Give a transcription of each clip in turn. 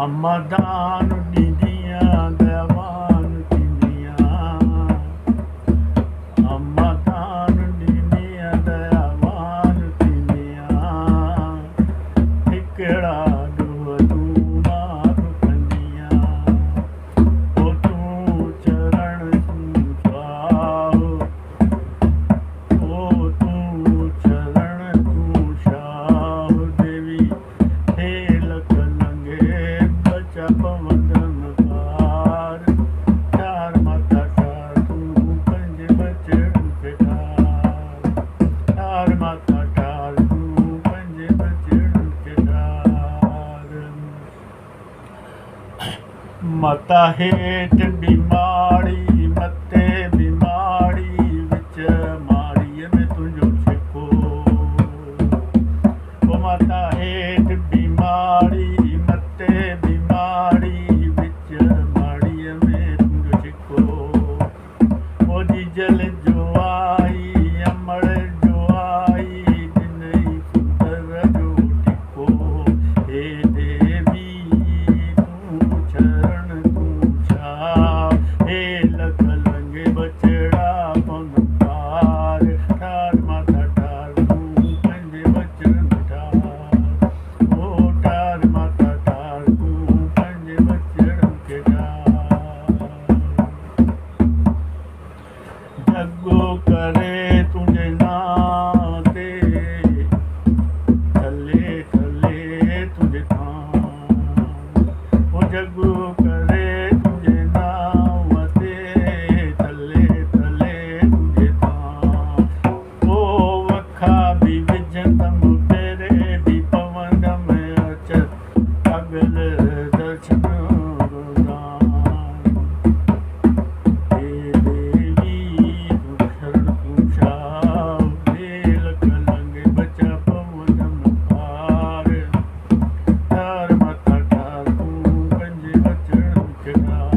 अम्मा दान ॾींदियां दयावान थींदियां। अम्मा दान ॾींदियां दयावान थींदियां। हिकिड़ा ॾोह तूं माफ़ कंदियां। ओ तूं चरण तूं स्वाहो। ओ तूं चरण तूं शाह देवी। हे लख लंघे बचा पवंदन पार। ठार माता ठार तूं पंहिंजे बचड़नि खे ठार। ठार माता ठार तूं पंहिंजे बचड़नि खे ठार। माता हेठि बीमारी मथे बीमारी विच माड़ीअ में तुंहिंजो छिको। ओ माता हेठि बीमारी मथे बीमारी विच माड़ीअ में तुंहिंजो छिको। ओ जीजल जो आई अमड़ जो आई ॾिनई सुंदर जो टिको। हे देवी तूं चरण तूं छा। हे लख लंघे बचड़ा पवंदन पार। ठार माता ठार तूं पंहिंजे बचड़नि ठार। ओ ठार माता ठार तूं पंहिंजे बचड़नि खे ठार। जॻो करे तुंहिंजे नाम ते थले थले तुंहिंजे थां। ओ जॻो करे तुंहिंजे नाम ते थले थले तुंहिंजे थां। ओ वखा बि विझंदमि तेरे बि पवंदमि अच अगल दर्शन दान। हे देवी तूं शरण तूं शाह। हे लख लंघे बचा पवंदन पार। ठार माता ठार तूं पंहिंजे बचड़नि खे ठार।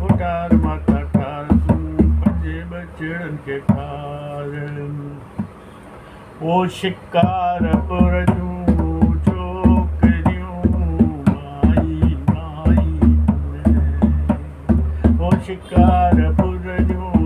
ओ ठार माता ठार तूं पंहिंजे बचड़नि खे ठार। ओ शिकारपुर जूं छोकिरियूं माई माई। ओ शिकारपुर जूं